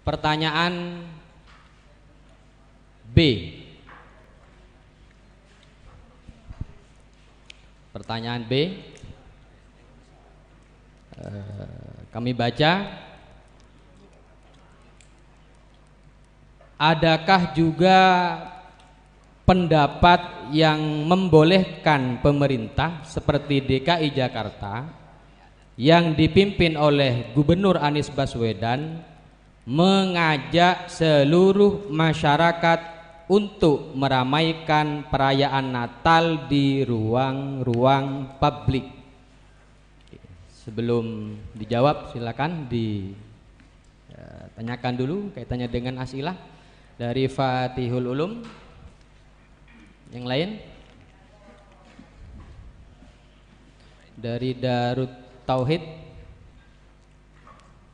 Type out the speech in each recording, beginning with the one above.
Pertanyaan B. Pertanyaan B. Kami baca. Adakah juga pendapat yang membolehkan pemerintah seperti DKI Jakarta yang dipimpin oleh Gubernur Anies Baswedan mengajak seluruh masyarakat untuk meramaikan perayaan Natal di ruang-ruang publik? Sebelum dijawab silakan ditanyakan dulu kaitannya dengan asilah dari Fatihul Ulum. Yang lain? Dari Darut Tauhid.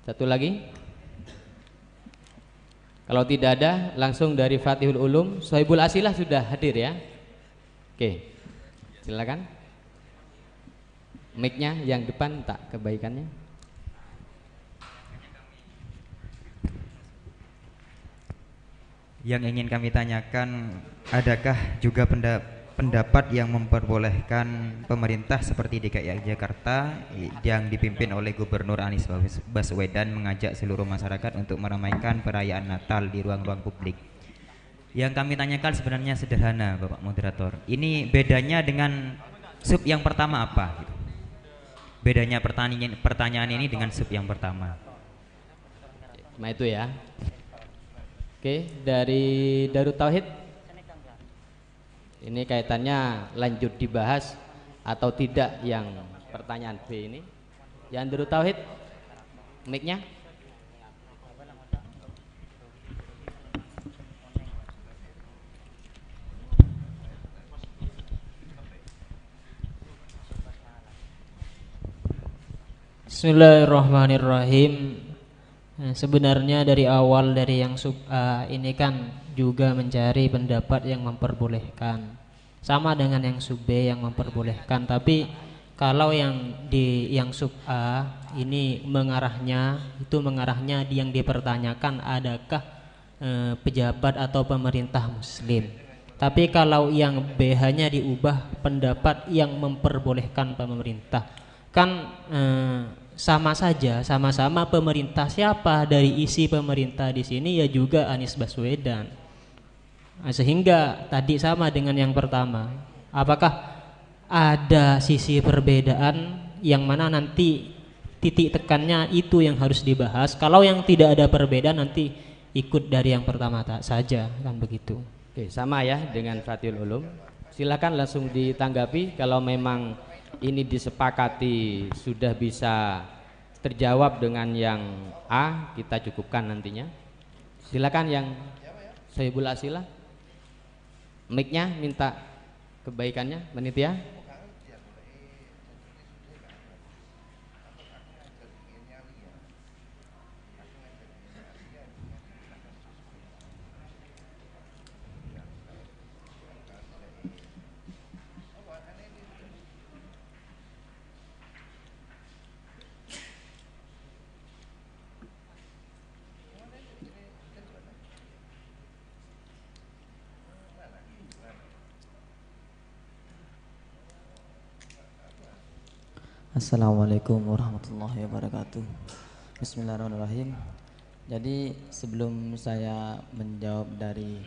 Satu lagi. Kalau tidak ada, langsung dari Fatihul Ulum. Sohibul Asilah sudah hadir ya. Oke, silakan. Mic-nya yang depan tak kebaikannya. Yang ingin kami tanyakan, adakah juga pendapat yang memperbolehkan pemerintah seperti DKI Jakarta yang dipimpin oleh Gubernur Anies Baswedan mengajak seluruh masyarakat untuk meramaikan perayaan Natal di ruang-ruang publik? Yang kami tanyakan sebenarnya sederhana, Bapak Moderator. Ini bedanya dengan sub yang pertama apa? Bedanya pertanyaan ini dengan sub yang pertama. Cuma itu ya. Oke, dari Darut Tauhid. Ini kaitannya lanjut dibahas atau tidak yang pertanyaan B ini. Yang Darut Tauhid, mic-nya. Bismillahirrahmanirrahim. Sebenarnya dari awal dari yang sub A ini kan juga mencari pendapat yang memperbolehkan, sama dengan yang sub B yang memperbolehkan. Tapi kalau yang sub A ini mengarahnya yang dipertanyakan adakah pejabat atau pemerintah muslim. Tapi kalau yang B hanya diubah pendapat yang memperbolehkan pemerintah, kan sama saja, sama-sama pemerintah. Siapa dari isi pemerintah di sini? Ya juga Anies Baswedan. Sehingga tadi sama dengan yang pertama. Apakah ada sisi perbedaan yang mana nanti titik tekannya itu yang harus dibahas? Kalau yang tidak ada perbedaan nanti ikut dari yang pertama saja, kan begitu. Oke, sama ya dengan Fatihul Ulum. Silakan langsung ditanggapi. Kalau memang ini disepakati sudah bisa terjawab dengan yang A, kita cukupkan nantinya. Silakan yang Sohibul Asilah, mic-nya minta kebaikannya, panitia. Assalamualaikum warahmatullahi wabarakatuh. Bismillahirrahmanirrahim. Jadi sebelum saya menjawab dari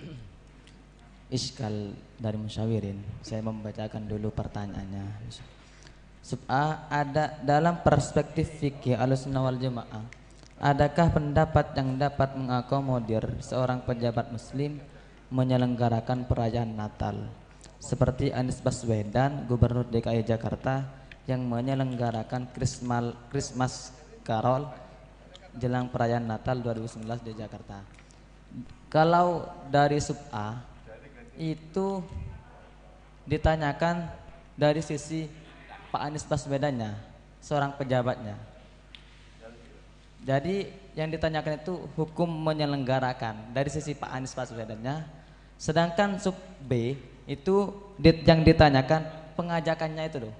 iskal dari musyawirin, saya membacakan dulu pertanyaannya. Sub A, ada dalam perspektif fikih Ahlussunnah wal Jamaah, adakah pendapat yang dapat mengakomodir seorang pejabat muslim menyelenggarakan perayaan Natal seperti Anies Baswedan, Gubernur DKI Jakarta, yang menyelenggarakan Christmas Carol jelang perayaan Natal 2019 di Jakarta? Kalau dari sub A itu ditanyakan dari sisi Pak Anies Baswedannya, seorang pejabatnya. Jadi yang ditanyakan itu hukum menyelenggarakan dari sisi Pak Anies Baswedannya. Sedangkan sub B itu yang ditanyakan pengajakannya itu loh.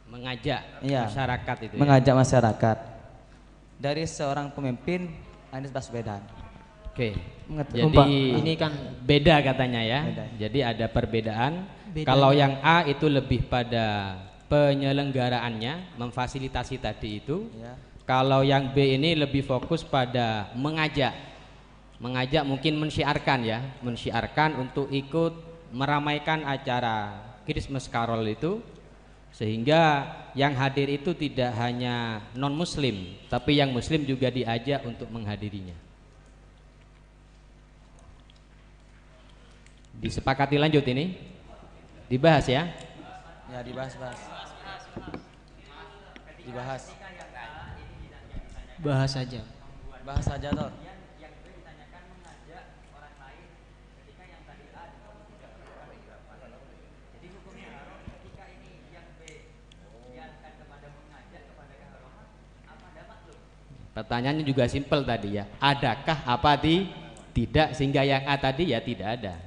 Mengajak masyarakat itu. Mengajak masyarakat dari seorang pemimpin Anies Baswedan. Oke. Mengerti. Jadi ini kan beda katanya ya. Beda. Jadi ada perbedaan. Bedanya. Kalau yang A itu lebih pada penyelenggaraannya, memfasilitasi tadi itu. Ya. Kalau yang B ini lebih fokus pada mengajak. Mengajak mungkin mensyiarkan ya, mensyiarkan untuk ikut meramaikan acara Christmas Carol itu, sehingga yang hadir itu tidak hanya non muslim, tapi yang muslim juga diajak untuk menghadirinya. Disepakati lanjut ini? Dibahas ya? Ya, dibahas. Dibahas. bahas saja. Bahas saja Tor. Pertanyaannya juga simpel tadi ya. Adakah apa tidak, sehingga yang A tadi ya tidak ada.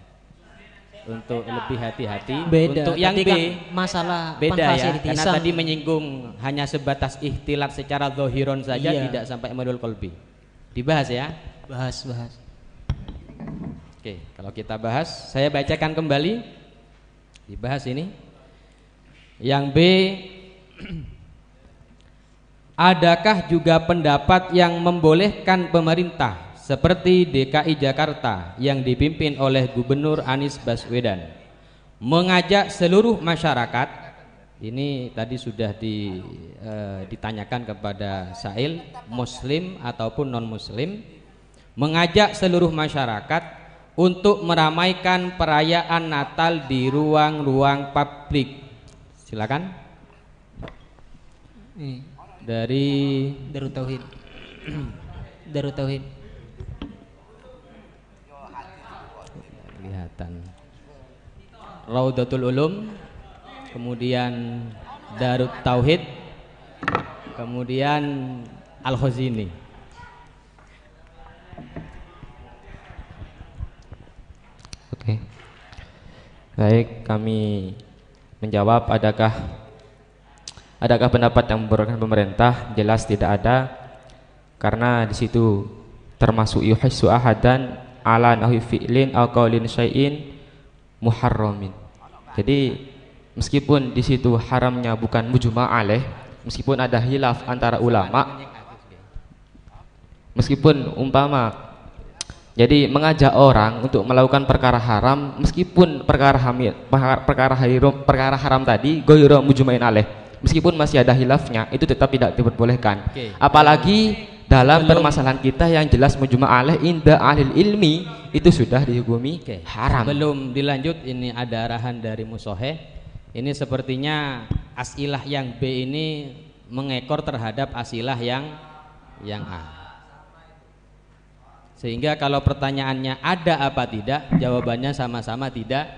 Untuk lebih hati-hati. Beda. Untuk yang B kan masalah beda ya. Karena panfasilitisan. tadi menyinggung hanya sebatas ikhtilat secara zahiron saja, Iya. tidak sampai modul kolbi. Dibahas ya. bahas. Oke, kalau kita bahas, saya bacakan kembali. Dibahas ini. Yang B, adakah juga pendapat yang membolehkan pemerintah seperti DKI Jakarta yang dipimpin oleh Gubernur Anies Baswedan mengajak seluruh masyarakat, ini tadi sudah ditanyakan kepada Sail, muslim ataupun non muslim, mengajak seluruh masyarakat untuk meramaikan perayaan Natal di ruang-ruang publik. Silakan. Dari Darut Tauhid. Darut Tauhid. kelihatan Raudatul Ulum, kemudian Darut Tauhid, kemudian Al-Khazini. Oke. Baik, kami menjawab adakah pendapat yang membolehkan pemerintah? Jelas tidak ada, karena di situ termasuk yuhissu ahadan ala nahwi fi'lin aw qaulin syai'in muharramin. Jadi meskipun di situ haramnya bukan mujma' alaih, meskipun ada hilaf antara ulama, meskipun umpama jadi mengajak orang untuk melakukan perkara haram, meskipun perkara haram tadi ghairu mujma'in alaih, meskipun masih ada hilafnya, itu tetap tidak diperbolehkan. Apalagi dalam permasalahan kita yang jelas mujma' alaih inda ahlil ilmi, itu sudah dihukumi haram. Belum dilanjut, ini ada arahan dari Musoheh. Ini sepertinya asilah yang B ini mengekor terhadap asilah yang A. Sehingga kalau pertanyaannya ada apa tidak, jawabannya sama-sama tidak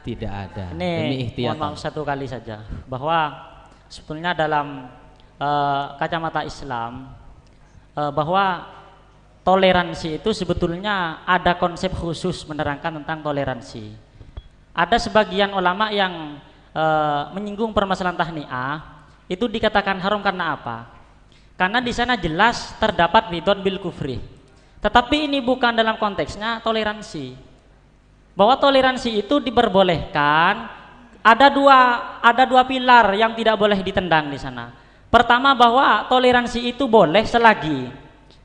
ada. Ini mohon maaf satu kali saja, bahwa sebetulnya dalam kacamata Islam, bahwa toleransi itu sebetulnya ada konsep khusus menerangkan tentang toleransi. Ada sebagian ulama yang menyinggung permasalahan tahniah, itu dikatakan haram karena apa? Karena di sana jelas terdapat ridon bil kufri. Tetapi ini bukan dalam konteksnya toleransi. Bahwa toleransi itu diperbolehkan, ada dua pilar yang tidak boleh ditendang di sana. Pertama, bahwa toleransi itu boleh selagi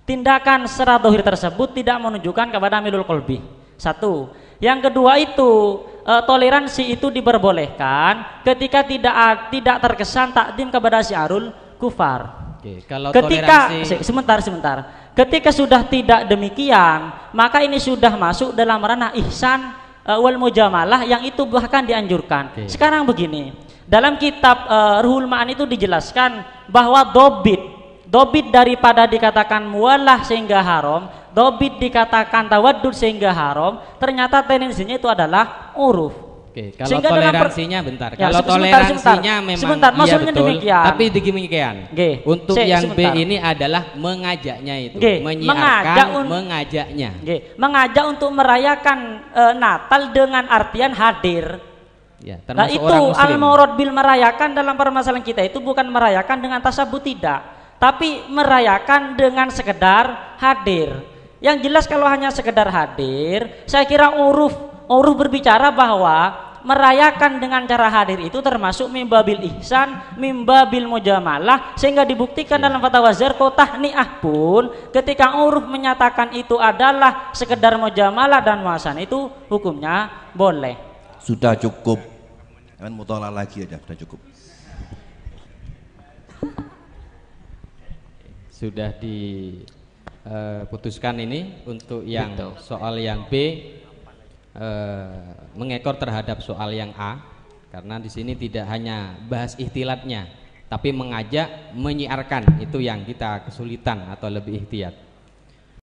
tindakan secara zahir tersebut tidak menunjukkan kepada milul qalbi. Satu. Yang kedua itu toleransi itu diperbolehkan ketika tidak terkesan takdim kepada syiarul kufar. Oke, kalau Ketika toleransi sebentar. Ketika sudah tidak demikian, maka ini sudah masuk dalam ranah ihsan wal mujamalah yang itu bahkan dianjurkan. Oke. Sekarang begini, dalam kitab Ruhul Ma'an itu dijelaskan bahwa dobit daripada dikatakan muwalah sehingga haram, dobit dikatakan tawaddud sehingga haram, ternyata tendensinya itu adalah uruf. Oke, kalau Sehingga toleransinya bentar. Ya, Kalau toleransinya memang sebentar, iya maksudnya betul, demikian. tapi demikian. Oke, Untuk yang sebentar. B ini adalah mengajaknya itu, Oke, menyiarkan, mengajaknya. Oke, mengajak untuk merayakan Natal dengan artian hadir. Ya, Nah termasuk itu orang muslim. al-murad bil merayakan dalam permasalahan kita itu bukan merayakan dengan tasabut, tidak, tapi merayakan dengan sekedar hadir. Yang jelas kalau hanya sekedar hadir, saya kira uruf berbicara bahwa merayakan dengan cara hadir itu termasuk mimbabil ihsan, mimbabil mujamalah, sehingga dibuktikan dalam fatwa Zarqawi tahniah pun ketika uruf menyatakan itu adalah sekedar mujamalah dan muasan, itu hukumnya boleh. Sudah cukup, jangan mutolak lagi aja, sudah cukup. Sudah diputuskan ini untuk yang soal yang B, mengekor terhadap soal yang A, karena di sini tidak hanya bahas ihtilatnya tapi mengajak menyiarkan, itu yang kita kesulitan atau lebih ihtiyat.